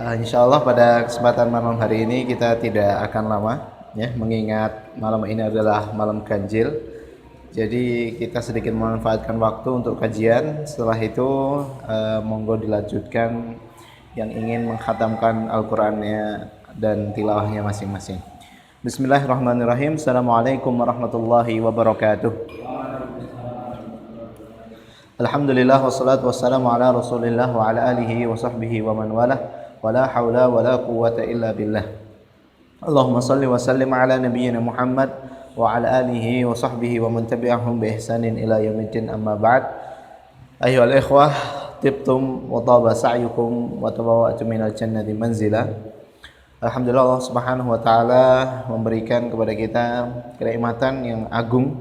Insya Allah pada kesempatan malam hari ini kita tidak akan lama ya, mengingat malam ini adalah malam ganjil. Jadi kita sedikit memanfaatkan waktu untuk kajian. Setelah itu monggo dilanjutkan yang ingin mengkhatamkan Al-Qur'annya dan tilawahnya masing-masing. Bismillahirrahmanirrahim. Assalamualaikum warahmatullahi wabarakatuh. Alhamdulillah wassalatu wassalamu ala Rasulillah wa ala alihi wa sahbihi wa man walah. Wala haula wala quwwata illa billah. Allahumma salli wa sallim ala nabiyyina Muhammad wa ala alihi wa sahbihi wa man tabi'ahum bi ihsanin ila yaumiddin, amma ba'd. Ayyuhal ikhwah, tibtum wa taba sa'yukum wa tabawwa'tum minal jannati manzila. Alhamdulillah, Allah Subhanahu wa taala memberikan kepada kita kenikmatan yang agung,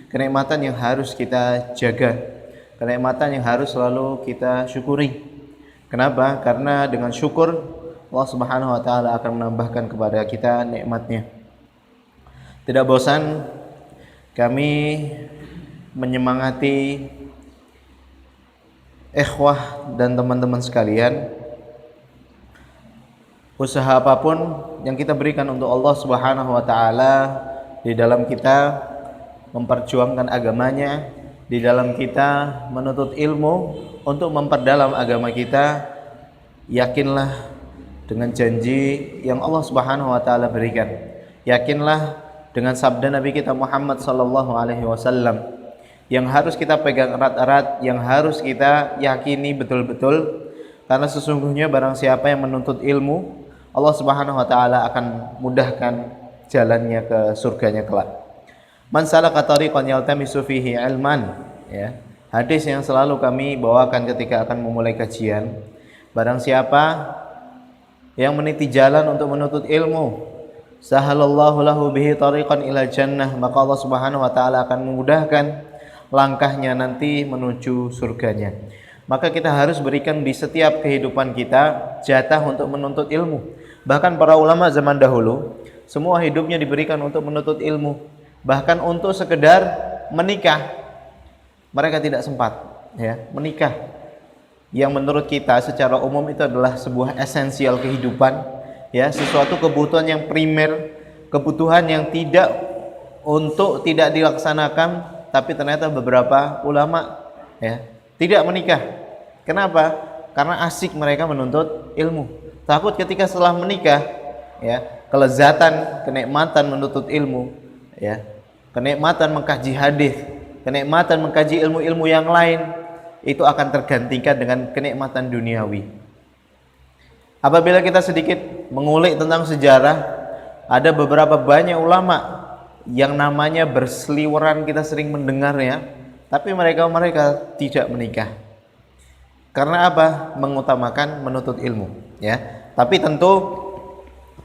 kenikmatan yang harus kita jaga, kenikmatan yang harus selalu kita syukuri. Kenapa? Karena dengan syukur Allah Subhanahu wa taala akan menambahkan kepada kita nikmatnya. Tidak bosan kami menyemangati ikhwah dan teman-teman sekalian, usaha apapun yang kita berikan untuk Allah Subhanahu wa taala di dalam kita memperjuangkan agamanya, di dalam kita menuntut ilmu untuk memperdalam agama kita, yakinlah dengan janji yang Allah Subhanahu wa taala berikan. Yakinlah dengan sabda Nabi kita Muhammad sallallahu alaihi wasallam yang harus kita pegang erat-erat, yang harus kita yakini betul-betul, karena sesungguhnya barang siapa yang menuntut ilmu, Allah Subhanahu wa taala akan mudahkan jalannya ke surganya kelak. Man salaka tariqan yaltamisu fihi ilman, ya. Hadis yang selalu kami bawakan ketika akan memulai kajian. Barang siapa yang meniti jalan untuk menuntut ilmu, sahalallahu lahu bihi tariqan ila jannah, maka Allah Subhanahu wa taala akan memudahkan langkahnya nanti menuju surganya. Maka kita harus berikan di setiap kehidupan kita jatah untuk menuntut ilmu. Bahkan para ulama zaman dahulu semua hidupnya diberikan untuk menuntut ilmu. Bahkan untuk sekedar menikah mereka tidak sempat ya, menikah yang menurut kita secara umum itu adalah sebuah esensial kehidupan ya, sesuatu kebutuhan yang primer, kebutuhan yang tidak dilaksanakan, tapi ternyata beberapa ulama ya tidak menikah. Kenapa? Karena asik mereka menuntut ilmu. Takut ketika setelah menikah ya, kelezatan, kenikmatan menuntut ilmu ya, kenikmatan mengkaji hadis, kenikmatan mengkaji ilmu-ilmu yang lain itu akan tergantikan dengan kenikmatan duniawi. Apabila kita sedikit mengulik tentang sejarah, ada beberapa banyak ulama yang namanya berseliweran, kita sering mendengarnya, tapi mereka tidak menikah. Karena apa? Mengutamakan menuntut ilmu, ya. Tapi tentu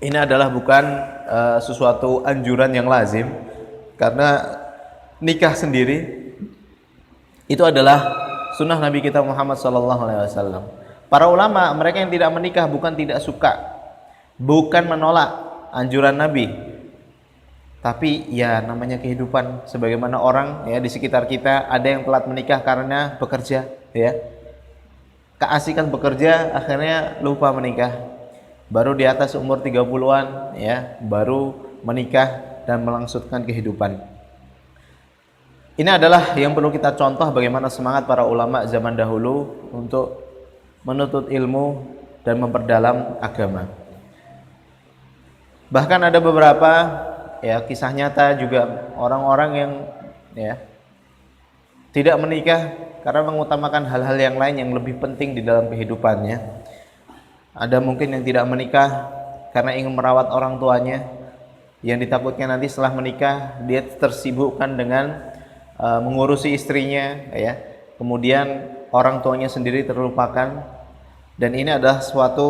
ini adalah bukan sesuatu anjuran yang lazim, karena nikah sendiri itu adalah sunnah Nabi kita Muhammad SAW. Para ulama, mereka yang tidak menikah bukan tidak suka, bukan menolak anjuran Nabi, tapi ya namanya kehidupan. Sebagaimana orang ya di sekitar kita ada yang telat menikah karena bekerja ya, keasikan bekerja akhirnya lupa menikah, baru di atas umur 30-an ya baru menikah dan melangsungkan kehidupan. Ini adalah yang perlu kita contoh bagaimana semangat para ulama zaman dahulu untuk menuntut ilmu dan memperdalam agama. Bahkan ada beberapa ya kisah nyata juga orang-orang yang ya tidak menikah karena mengutamakan hal-hal yang lain yang lebih penting di dalam kehidupannya. Ada mungkin yang tidak menikah karena ingin merawat orang tuanya, yang ditakutkan nanti setelah menikah dia tersibukkan dengan mengurusi istrinya ya, kemudian orang tuanya sendiri terlupakan. Dan ini adalah suatu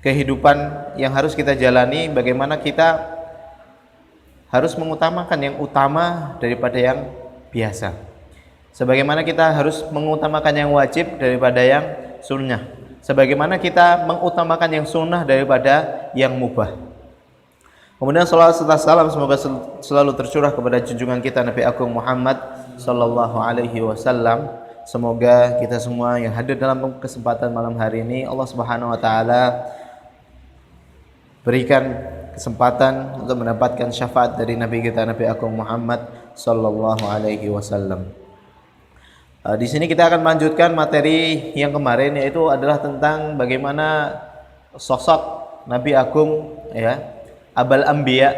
kehidupan yang harus kita jalani, bagaimana kita harus mengutamakan yang utama daripada yang biasa, sebagaimana kita harus mengutamakan yang wajib daripada yang sunnah, sebagaimana kita mengutamakan yang sunnah daripada yang mubah. Kemudian salawat serta salam semoga selalu tercurah kepada junjungan kita Nabi Agung Muhammad sallallahu alaihi wasallam, semoga kita semua yang hadir dalam kesempatan malam hari ini Allah Subhanahu wa taala berikan kesempatan untuk mendapatkan syafaat dari Nabi kita Nabi Agung Muhammad sallallahu alaihi wasallam. Di sini kita akan melanjutkan materi yang kemarin, yaitu adalah tentang bagaimana sosok Nabi Agung, ya, Abul Anbiya,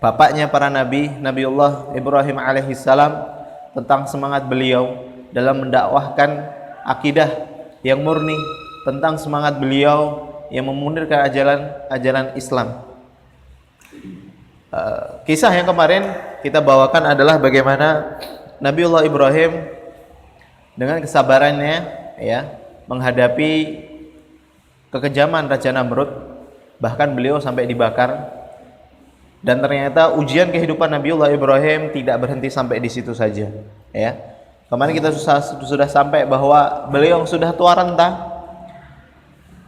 bapaknya para nabi, Nabiullah Ibrahim alaihissalam, tentang semangat beliau dalam mendakwahkan akidah yang murni, tentang semangat beliau yang memunirkan ajaran Islam. Kisah yang kemarin kita bawakan adalah bagaimana Nabiullah Ibrahim dengan kesabarannya, ya, menghadapi kekejaman Raja Namrud, bahkan beliau sampai dibakar. Dan ternyata ujian kehidupan Nabiullah Ibrahim tidak berhenti sampai di situ saja, ya. Kemarin kita sudah sampai bahwa beliau sudah tua renta,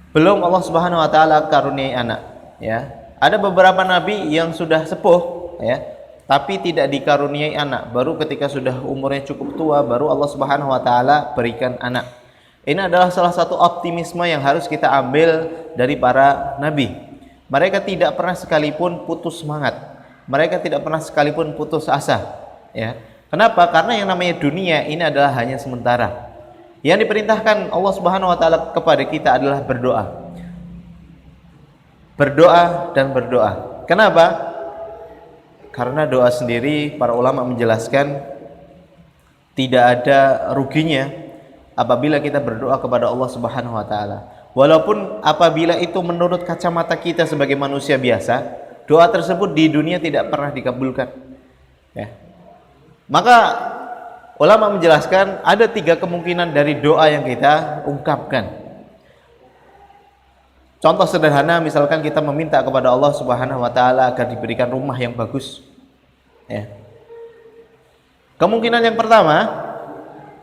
belum Allah Subhanahu wa taala karuniai anak, ya. Ada beberapa nabi yang sudah sepuh, ya, tapi tidak dikaruniai anak. Baru ketika sudah umurnya cukup tua baru Allah Subhanahu wa taala berikan anak. Ini adalah salah satu optimisme yang harus kita ambil dari para nabi. Mereka tidak pernah sekalipun putus semangat. Mereka tidak pernah sekalipun putus asa, ya. Kenapa? Karena yang namanya dunia ini adalah hanya sementara. Yang diperintahkan Allah Subhanahu wa taala kepada kita adalah berdoa. Berdoa dan berdoa. Kenapa? Karena doa sendiri para ulama menjelaskan tidak ada ruginya apabila kita berdoa kepada Allah Subhanahu wa taala. Walaupun apabila itu menurut kacamata kita sebagai manusia biasa, doa tersebut di dunia tidak pernah dikabulkan, ya. Maka ulama menjelaskan ada 3 kemungkinan dari doa yang kita ungkapkan. Contoh sederhana, misalkan kita meminta kepada Allah Subhanahu wa taala agar diberikan rumah yang bagus, ya. Kemungkinan yang pertama,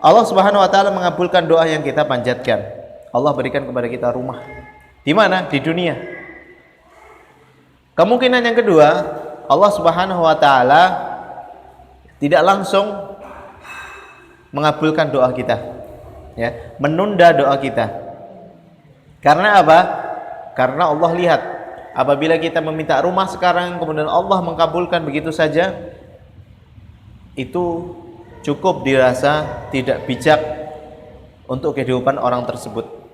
Allah Subhanahu wa taala mengabulkan doa yang kita panjatkan. Allah berikan kepada kita rumah. Di mana? Di dunia. Kemungkinan yang kedua, Allah Subhanahu wa taala tidak langsung mengabulkan doa kita, ya, menunda doa kita. Karena apa? Karena Allah lihat, apabila kita meminta rumah sekarang kemudian Allah mengabulkan begitu saja, itu cukup dirasa tidak bijak untuk kehidupan orang tersebut.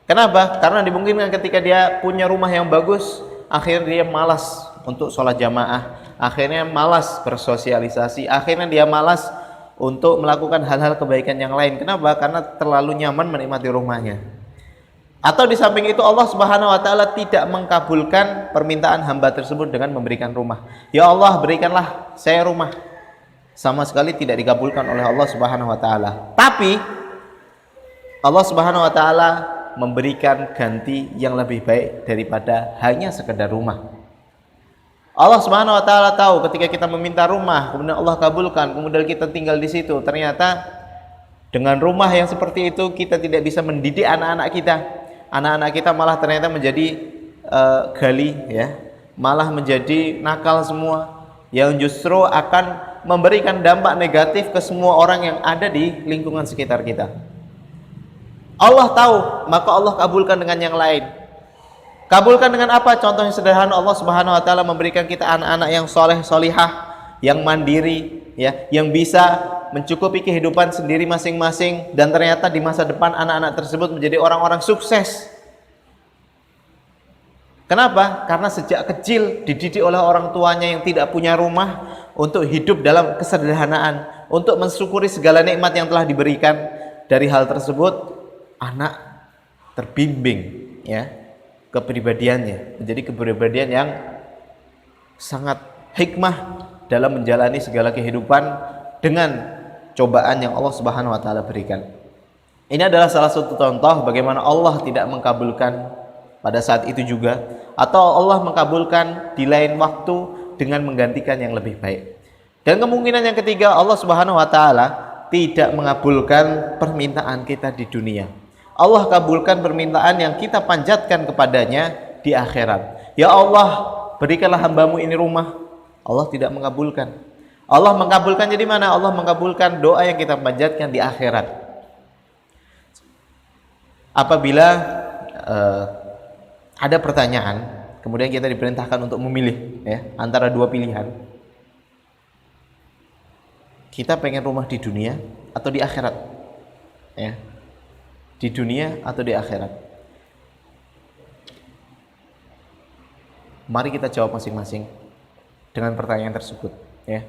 Kenapa? Karena dimungkinkan ketika dia punya rumah yang bagus, akhirnya dia malas untuk sholat jamaah, akhirnya malas bersosialisasi, akhirnya dia malas untuk melakukan hal-hal kebaikan yang lain. Kenapa? Karena terlalu nyaman menikmati rumahnya. Atau di samping itu Allah Subhanahu wa taala tidak mengkabulkan permintaan hamba tersebut dengan memberikan rumah. Ya Allah, berikanlah saya rumah. Sama sekali tidak dikabulkan oleh Allah Subhanahu wa taala. Tapi Allah Subhanahu wa taala memberikan ganti yang lebih baik daripada hanya sekedar rumah. Allah Subhanahu wa taala tahu ketika kita meminta rumah, kemudian Allah kabulkan, kemudian kita tinggal di situ, ternyata dengan rumah yang seperti itu kita tidak bisa mendidik anak-anak kita. Anak-anak kita malah ternyata menjadi gali, ya, malah menjadi nakal semua, yang justru akan memberikan dampak negatif ke semua orang yang ada di lingkungan sekitar kita. Allah tahu, maka Allah kabulkan dengan yang lain. Kabulkan dengan apa? Contoh yang sederhana, Allah Subhanahu wa taala memberikan kita anak-anak yang soleh solihah, yang mandiri, ya, yang bisa mencukupi kehidupan sendiri masing-masing, dan ternyata di masa depan anak-anak tersebut menjadi orang-orang sukses. Kenapa? Karena sejak kecil dididik oleh orang tuanya yang tidak punya rumah untuk hidup dalam kesederhanaan, untuk mensyukuri segala nikmat yang telah diberikan. Dari hal tersebut anak terbimbing, ya, kepribadiannya menjadi kepribadian yang sangat hikmah dalam menjalani segala kehidupan dengan cobaan yang Allah Subhanahu wa taala berikan. Ini adalah salah satu contoh bagaimana Allah tidak mengabulkan pada saat itu juga, atau Allah mengabulkan di lain waktu dengan menggantikan yang lebih baik. Dan kemungkinan yang ketiga, Allah Subhanahu wa taala tidak mengabulkan permintaan kita di dunia. Allah kabulkan permintaan yang kita panjatkan kepadanya di akhirat. Ya Allah, berikanlah hambamu ini rumah. Allah tidak mengabulkan. Allah mengabulkan jadi mana? Allah mengabulkan doa yang kita panjatkan di akhirat. Apabila eh, ada pertanyaan, kemudian kita diperintahkan untuk memilih ya antara dua pilihan, kita pengen rumah di dunia atau di akhirat, ya, di dunia atau di akhirat. Mari kita jawab masing-masing dengan pertanyaan tersebut, ya.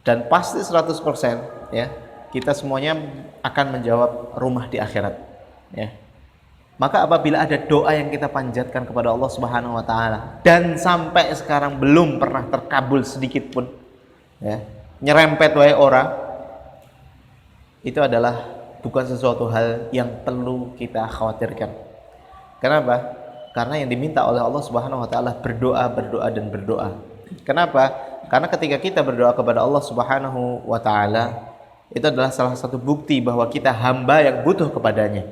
Dan pasti 100% ya, kita semuanya akan menjawab rumah di akhirat, ya. Maka apabila ada doa yang kita panjatkan kepada Allah Subhanahu wa taala dan sampai sekarang belum pernah terkabul sedikit pun, ya, nyerempet wae ora, itu adalah bukan sesuatu hal yang perlu kita khawatirkan. Kenapa? Karena yang diminta oleh Allah Subhanahu wa taala berdoa, berdoa dan berdoa. Kenapa? Karena ketika kita berdoa kepada Allah Subhanahu wa taala, itu adalah salah satu bukti bahwa kita hamba yang butuh kepadanya.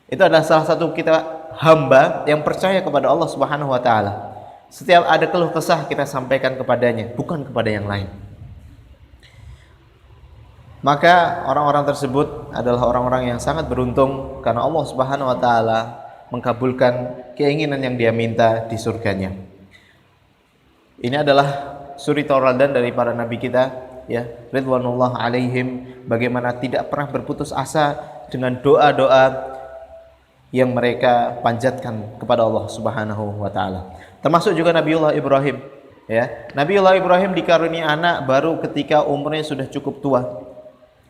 Itu adalah salah satu kita hamba yang percaya kepada Allah Subhanahu wa taala. Setiap ada keluh kesah kita sampaikan kepadanya, bukan kepada yang lain. Maka orang-orang tersebut adalah orang-orang yang sangat beruntung karena Allah Subhanahu wa taala mengabulkan keinginan yang dia minta di surganya. Ini adalah suri tauladan dari para nabi kita, ya, ridwanullah alaihim, bagaimana tidak pernah berputus asa dengan doa-doa yang mereka panjatkan kepada Allah Subhanahu wa taala. Termasuk juga Nabiullah Ibrahim, ya. Nabiullah Ibrahim dikaruniai anak baru ketika umurnya sudah cukup tua.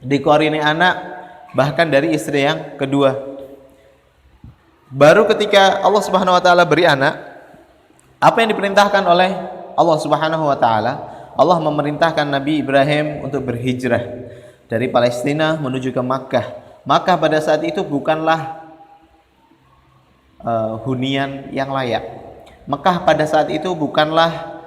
Dikaruniai anak bahkan dari istri yang kedua. Baru ketika Allah Subhanahu wa taala beri anak, apa yang diperintahkan oleh Allah Subhanahu wa taala? Allah memerintahkan Nabi Ibrahim untuk berhijrah dari Palestina menuju ke Makkah. Makkah pada saat itu bukanlah hunian yang layak. Makkah pada saat itu bukanlah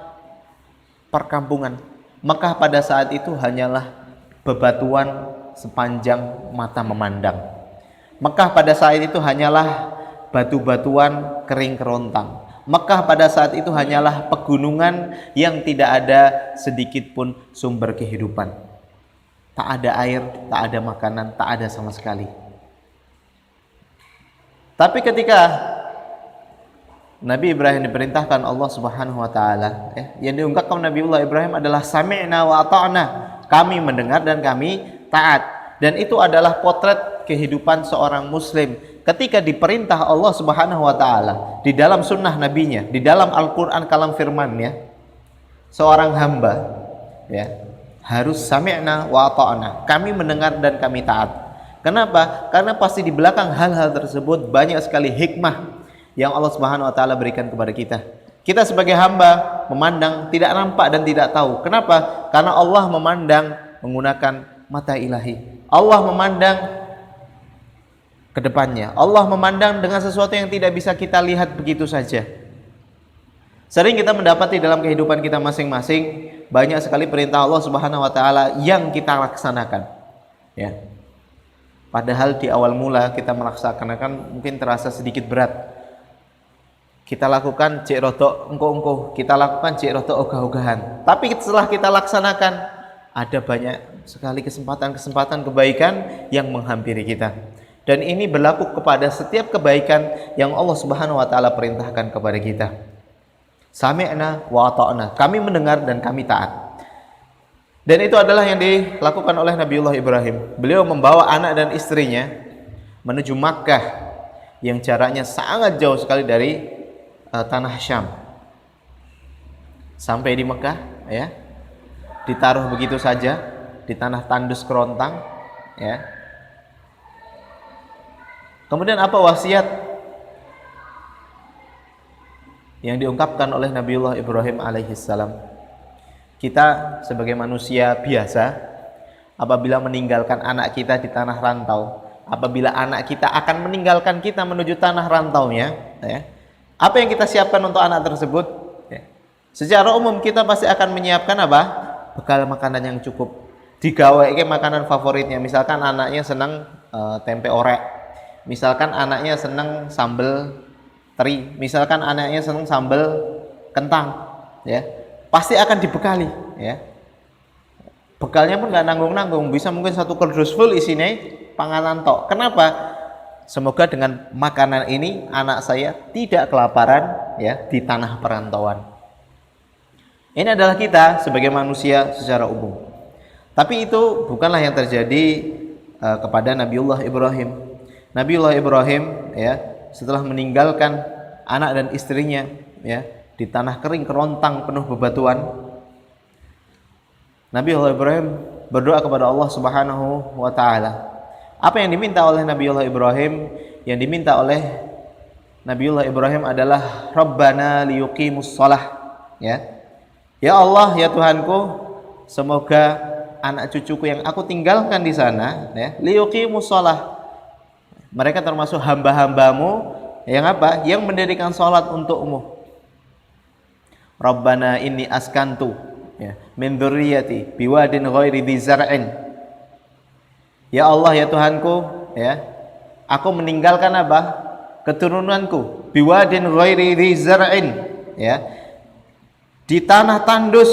perkampungan. Makkah pada saat itu hanyalah bebatuan sepanjang mata memandang. Makkah pada saat itu hanyalah batu-batuan kering kerontang. Mekah pada saat itu hanyalah pegunungan yang tidak ada sedikit pun sumber kehidupan. Tak ada air, tak ada makanan, tak ada sama sekali. Tapi ketika Nabi Ibrahim diperintahkan Allah Subhanahu wa taala, yang diungkapkan Nabiullah Ibrahim adalah sami'na wa ata'na, kami mendengar dan kami taat. Dan itu adalah potret kehidupan seorang muslim ketika diperintah Allah Subhanahu wa taala di dalam sunnah nabinya, di dalam Al-Qur'an kalam firman-Nya, seorang hamba, ya, harus sami'na wa ata'na, kami mendengar dan kami taat. Kenapa? Karena pasti di belakang hal-hal tersebut banyak sekali hikmah yang Allah Subhanahu wa taala berikan kepada kita. Kita sebagai hamba memandang tidak nampak dan tidak tahu. Kenapa? Karena Allah memandang menggunakan mata ilahi. Allah memandang ke depannya. Allah memandang dengan sesuatu yang tidak bisa kita lihat begitu saja. Sering kita mendapati dalam kehidupan kita masing-masing banyak sekali perintah Allah Subhanahu wa taala yang kita laksanakan, ya. Padahal di awal mula kita melaksanakan mungkin terasa sedikit berat. Kita lakukan cek rotok engko-engko, kita lakukan cek rotok ogah-ogahan. Tapi setelah kita laksanakan, ada banyak sekali kesempatan-kesempatan kebaikan yang menghampiri kita. Dan ini berlaku kepada setiap kebaikan yang Allah Subhanahu wa taala perintahkan kepada kita. Sami'na wa ata'na, kami mendengar dan kami taat. Dan itu adalah yang dilakukan oleh Nabiullah Ibrahim. Beliau membawa anak dan istrinya menuju Makkah yang jaraknya sangat jauh sekali dari tanah Syam. Sampai di Makkah, ya, ditaruh begitu saja di tanah tandus kerontang, ya. Kemudian apa wasiat yang diungkapkan oleh Nabiullah Ibrahim alaihissalam? Kita sebagai manusia biasa, apabila meninggalkan anak kita di tanah rantau, apabila anak kita akan meninggalkan kita menuju tanah rantaunya, ya, apa yang kita siapkan untuk anak tersebut? Ya. Secara umum kita pasti akan menyiapkan apa? Bekal makanan yang cukup. Digawe makanan favoritnya. Misalkan anaknya senang tempe orek. Misalkan anaknya senang sambal teri, misalkan anaknya senang sambal kentang, ya, pasti akan dibekali, ya. Bekalnya pun nggak nanggung-nanggung, bisa mungkin satu kardus full isinya panganan tok. Kenapa? semoga dengan makanan ini anak saya tidak kelaparan ya di tanah perantauan. Ini adalah kita sebagai manusia secara umum. Tapi itu bukanlah yang terjadi kepada Nabiullah Ibrahim. Nabiullah Ibrahim ya, setelah meninggalkan anak dan istrinya ya di tanah kering kerontang penuh bebatuan, Nabiullah Ibrahim berdoa kepada Allah Subhanahu wa taala. Apa yang diminta oleh Nabiullah Ibrahim? Yang diminta oleh Nabiullah Ibrahim adalah Rabbana liyuqimus shalah ya. Ya Allah, ya Tuhanku, semoga anak cucuku yang aku tinggalkan di sana ya, liyuqimus shalah. Mereka termasuk hamba-hambamu yang apa? Yang mendirikan salat untukmu. Rabbana inni askantu ya, min dzurriyyati biwadin ghairi dzi zar'in. Ya Allah, ya Tuhanku, ya, aku meninggalkan apa? Keturunanku biwadin ghairi dzi zar'in ya, di tanah tandus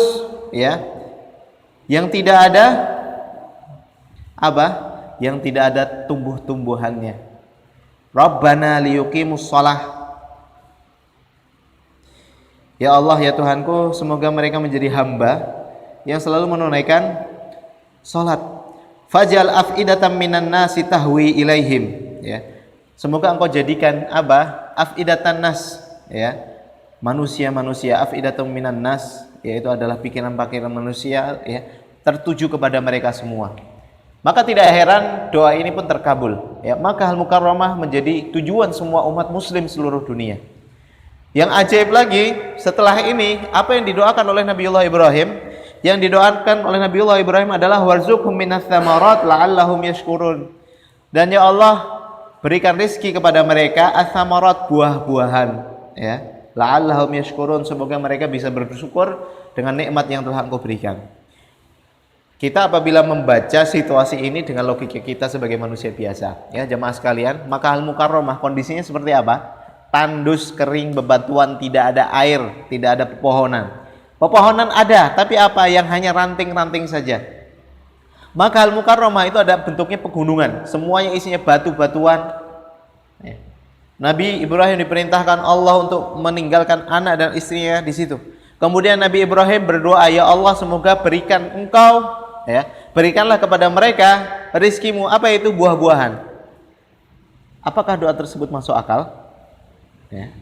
ya, yang tidak ada apa? Yang tidak ada tumbuh-tumbuhannya. Rabbana liyuqimus shalah. Ya Allah, ya Tuhanku, semoga mereka menjadi hamba yang selalu menunaikan salat. Faj'al af'idatan minan nasi tahwi ilaihim ya. Semoga Engkau jadikan apa? Af'idatan nas ya. Manusia-manusia, af'idatun minan nas, yaitu adalah pikiran-pikiran manusia ya, tertuju kepada mereka semua. Maka tidak heran doa ini pun terkabul ya. Makkah Al-Mukarramah menjadi tujuan semua umat muslim seluruh dunia. Yang ajaib lagi, setelah ini apa yang didoakan oleh Nabiullah Ibrahim? Yang didoakan oleh Nabiullah Ibrahim adalah warzuqhum minas tsamarat la'allahum yashkurun. Dan ya Allah, berikan rezeki kepada mereka ats-tsamarat, buah-buahan ya. La'allahum yashkurun, semoga mereka bisa bersyukur dengan nikmat yang telah Engkau berikan. Kita apabila membaca situasi ini dengan logika kita sebagai manusia biasa ya, jemaah sekalian, maka Al-Mukarramah kondisinya seperti apa? Tandus, kering, bebatuan, tidak ada air, tidak ada pepohonan. Pepohonan ada, tapi apa? Yang hanya ranting-ranting saja. Maka Al-Mukarramah itu ada bentuknya pegunungan, semuanya isinya batu-batuan. Nabi Ibrahim diperintahkan Allah untuk meninggalkan anak dan istrinya di situ. Kemudian Nabi Ibrahim berdoa, ya Allah, semoga berikan Engkau, ya, berikanlah kepada mereka rizkimu. Apa itu? Buah-buahan. Apakah doa tersebut masuk akal? Ya.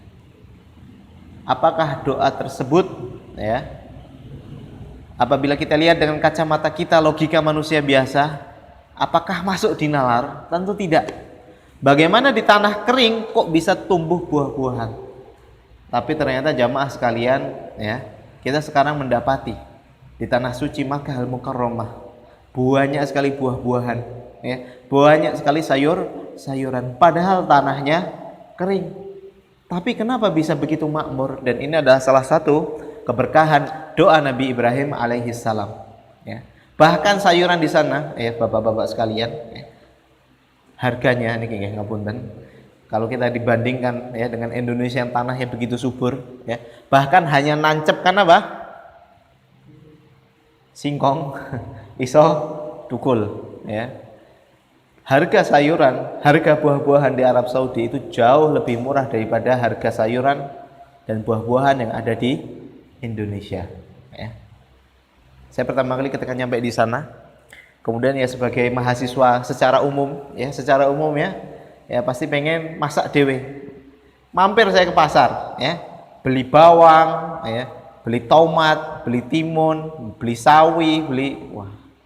Apakah doa tersebut ya, apabila kita lihat dengan kacamata kita logika manusia biasa, apakah masuk di nalar? Tentu tidak. Bagaimana di tanah kering kok bisa tumbuh buah-buahan? Tapi ternyata jamaah sekalian ya, kita sekarang mendapati di tanah suci Makkah Al-Mukarramah banyak sekali buah-buahan ya, banyak sekali sayuran, padahal tanahnya kering. Tapi kenapa bisa begitu makmur? Dan ini adalah salah satu keberkahan doa Nabi Ibrahim alaihi salam ya. Bahkan sayuran di sana ya, bapak-bapak sekalian ya, harganya ini kayak ngapunten, kalau kita dibandingkan ya dengan Indonesia yang tanahnya begitu subur ya, bahkan hanya nancepkan apa? Singkong iso tukul ya. Harga sayuran, harga buah-buahan di Arab Saudi itu jauh lebih murah daripada harga sayuran dan buah-buahan yang ada di Indonesia. Ya. Saya pertama kali ketika nyampe di sana, kemudian ya sebagai mahasiswa secara umum ya pasti pengen masak dewe. Mampir saya ke pasar, ya, beli bawang, ya, beli tomat, beli timun, beli sawi,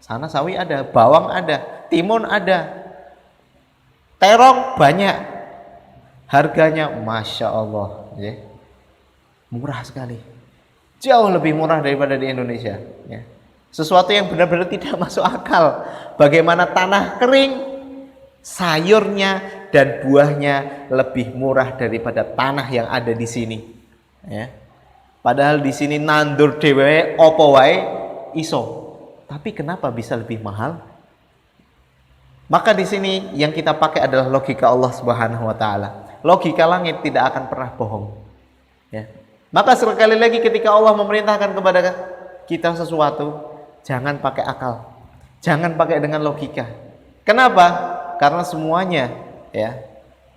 sana sawi ada, bawang ada, timun ada. Terong banyak, harganya Masya Allah ya, murah sekali, jauh lebih murah daripada di Indonesia ya. Sesuatu yang benar-benar tidak masuk akal. Bagaimana tanah kering, sayurnya dan buahnya lebih murah daripada tanah yang ada di sini ya. Padahal di sini nandur dhewe opo wae iso, tapi kenapa bisa lebih mahal? Maka di sini yang kita pakai adalah logika Allah Subhanahu wa taala. Logika langit tidak akan pernah bohong. Ya. Maka sekali lagi ketika Allah memerintahkan kepada kita sesuatu, jangan pakai akal. Jangan pakai dengan logika. Kenapa? Karena semuanya ya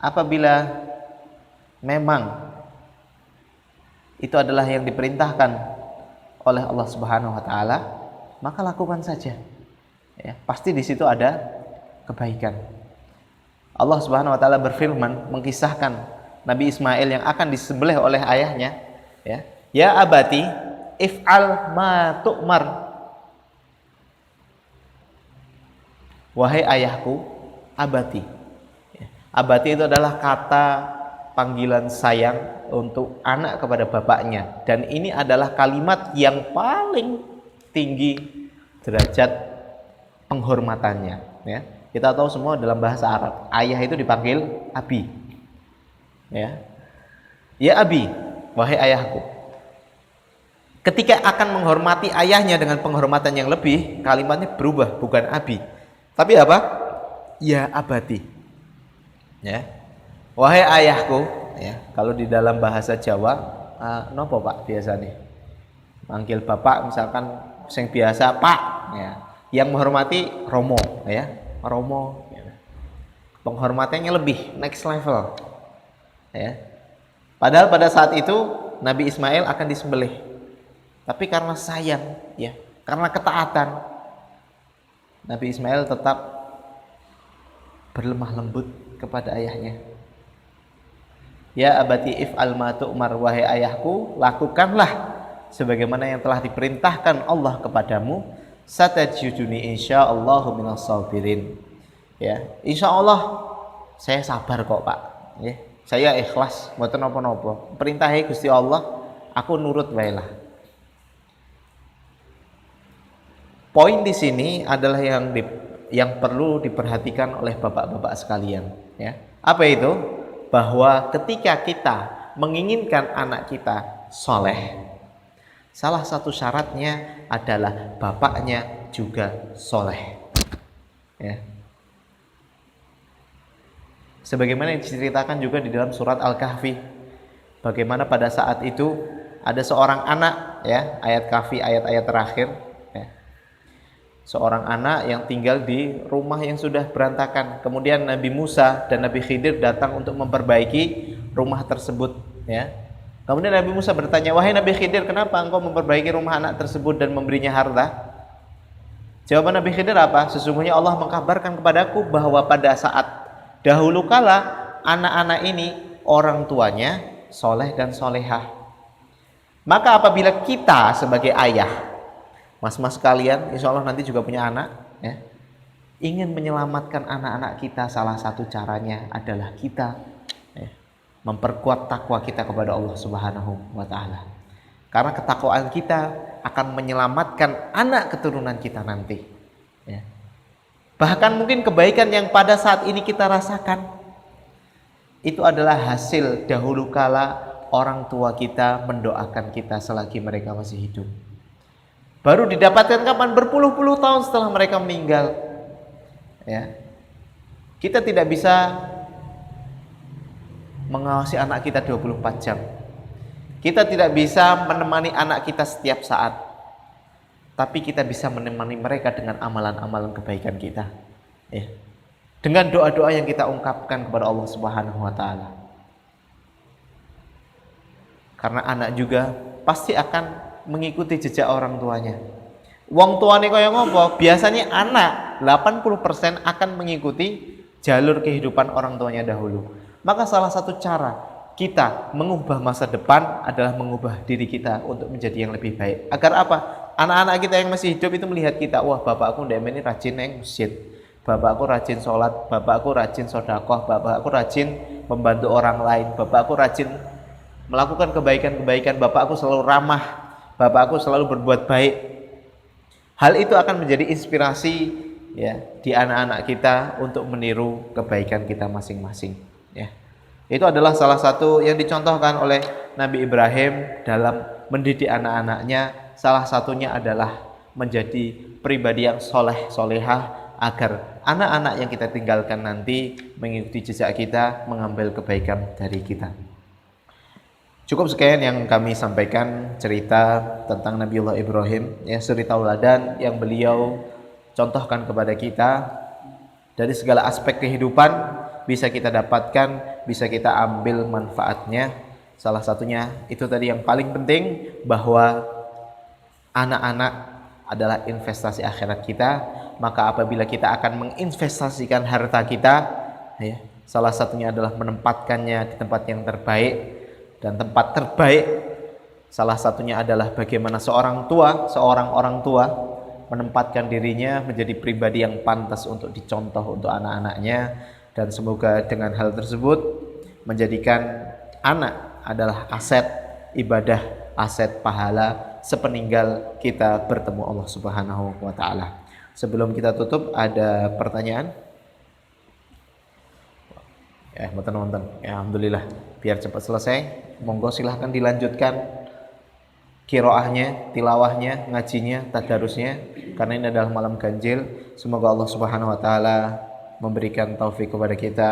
apabila memang itu adalah yang diperintahkan oleh Allah Subhanahu wa taala, maka lakukan saja. Ya, pasti di situ ada kebaikan. Allah Subhanahu wa taala berfirman mengkisahkan Nabi Ismail yang akan disembelih oleh ayahnya, ya. Ya abati if'al ma tu'mar. Wahai ayahku, abati. Ya. Abati itu adalah kata panggilan sayang untuk anak kepada bapaknya, dan ini adalah kalimat yang paling tinggi derajat penghormatannya, ya. Kita tahu semua dalam bahasa Arab, ayah itu dipanggil abi. Ya. Ya abi, wahai ayahku. Ketika akan menghormati ayahnya dengan penghormatan yang lebih, kalimatnya berubah, bukan abi. Tapi apa? Ya abati. Ya. Wahai ayahku, ya. Kalau di dalam bahasa Jawa, nopo Pak biasanya? Manggil bapak misalkan sing biasa Pak, ya. Yang menghormati Romo, ya. Romo, ya. Penghormatannya lebih next level, ya. Padahal pada saat itu Nabi Ismail akan disembelih, tapi karena sayang, ya, karena ketaatan, Nabi Ismail tetap berlemah lembut kepada ayahnya. Ya abati if'al ma tu'mar, wahai ayahku, lakukanlah sebagaimana yang telah diperintahkan Allah kepadamu. Satajiduni insyaallahu minas sabirin. Ya, insyaallah saya sabar kok, Pak. Ya, saya ikhlas mboten napa-napa. Perintahe Gusti Allah, aku nurut wae lah. Poin di sini adalah yang perlu diperhatikan oleh bapak-bapak sekalian, ya. Apa itu? Bahwa ketika kita menginginkan anak kita soleh, salah satu syaratnya adalah bapaknya juga soleh, ya. Sebagaimana yang diceritakan juga di dalam surat Al-Kahfi, bagaimana pada saat itu ada seorang anak, ya, ayat Kahfi ayat-ayat terakhir, ya. Seorang anak yang tinggal di rumah yang sudah berantakan. Kemudian Nabi Musa dan Nabi Khidir datang untuk memperbaiki rumah tersebut, ya. Kemudian Nabi Musa bertanya, wahai Nabi Khidir, kenapa engkau memperbaiki rumah anak tersebut dan memberinya harta? Jawaban Nabi Khidir apa? Sesungguhnya Allah mengkabarkan kepadaku bahwa pada saat dahulu kala anak-anak ini orang tuanya soleh dan solehah. Maka apabila kita sebagai ayah, mas-mas kalian, insya Allah nanti juga punya anak, ya, ingin menyelamatkan anak-anak kita, salah satu caranya adalah kita, ya, memperkuat takwa kita kepada Allah Subhanahu wa taala. Karena ketakwaan kita akan menyelamatkan anak keturunan kita nanti, ya. Bahkan mungkin kebaikan yang pada saat ini kita rasakan itu adalah hasil dahulu kala orang tua kita mendoakan kita selagi mereka masih hidup. Baru didapatkan kapan? Berpuluh-puluh tahun setelah mereka meninggal, ya. Kita tidak bisa mengawasi anak kita 24 jam. Kita tidak bisa menemani anak kita setiap saat. Tapi kita bisa menemani mereka dengan amalan-amalan kebaikan kita, ya. Dengan doa-doa yang kita ungkapkan kepada Allah Subhanahu wa taala. Karena anak juga pasti akan mengikuti jejak orang tuanya. Wong tuane kaya ngopo? Biasanya anak 80% akan mengikuti jalur kehidupan orang tuanya dahulu. Maka salah satu cara kita mengubah masa depan adalah mengubah diri kita untuk menjadi yang lebih baik. Agar apa? Anak-anak kita yang masih hidup itu melihat kita, wah bapakku ndek ini rajin nang masjid, bapakku rajin sholat, bapakku rajin sedekah, bapakku rajin membantu orang lain, bapakku rajin melakukan kebaikan-kebaikan, bapakku selalu ramah, bapakku selalu berbuat baik. Hal itu akan menjadi inspirasi, ya, di anak-anak kita untuk meniru kebaikan kita masing-masing, ya. Itu adalah salah satu yang dicontohkan oleh Nabi Ibrahim dalam mendidik anak-anaknya. Salah satunya adalah menjadi pribadi yang soleh, solehah, agar anak-anak yang kita tinggalkan nanti mengikuti jejak kita, mengambil kebaikan dari kita. Cukup sekian yang kami sampaikan cerita tentang Nabiullah Ibrahim, ya, suri tauladan yang beliau contohkan kepada kita dari segala aspek kehidupan. bisa kita dapatkan, bisa kita ambil manfaatnya. Salah satunya itu tadi yang paling penting, bahwa anak-anak adalah investasi akhirat kita. Maka apabila kita akan menginvestasikan harta kita, ya, salah satunya adalah menempatkannya di tempat yang terbaik. Dan tempat terbaik salah satunya adalah bagaimana seorang orang tua menempatkan dirinya menjadi pribadi yang pantas untuk dicontoh untuk anak-anaknya. Dan semoga dengan hal tersebut menjadikan anak adalah aset ibadah, aset pahala sepeninggal kita bertemu Allah Subhanahu wa taala. Sebelum kita tutup, ada pertanyaan? Ya, teman-teman. Ya, alhamdulillah, biar cepat selesai. Monggo silahkan dilanjutkan qiraahnya, tilawahnya, ngajinya, tadarusnya, karena ini adalah malam ganjil. Semoga Allah Subhanahu wa taala memberikan taufik kepada kita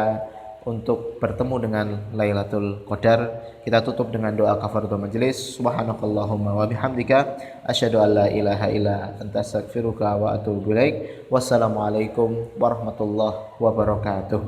untuk bertemu dengan Lailatul Qadar. Kita tutup dengan doa kafaratul majelis. Subhanakallahumma wa bihamdika asyhadu an la ilaha illa anta astaghfiruka wa atubu ilaik. Wassalamualaikum warahmatullahi wabarakatuh.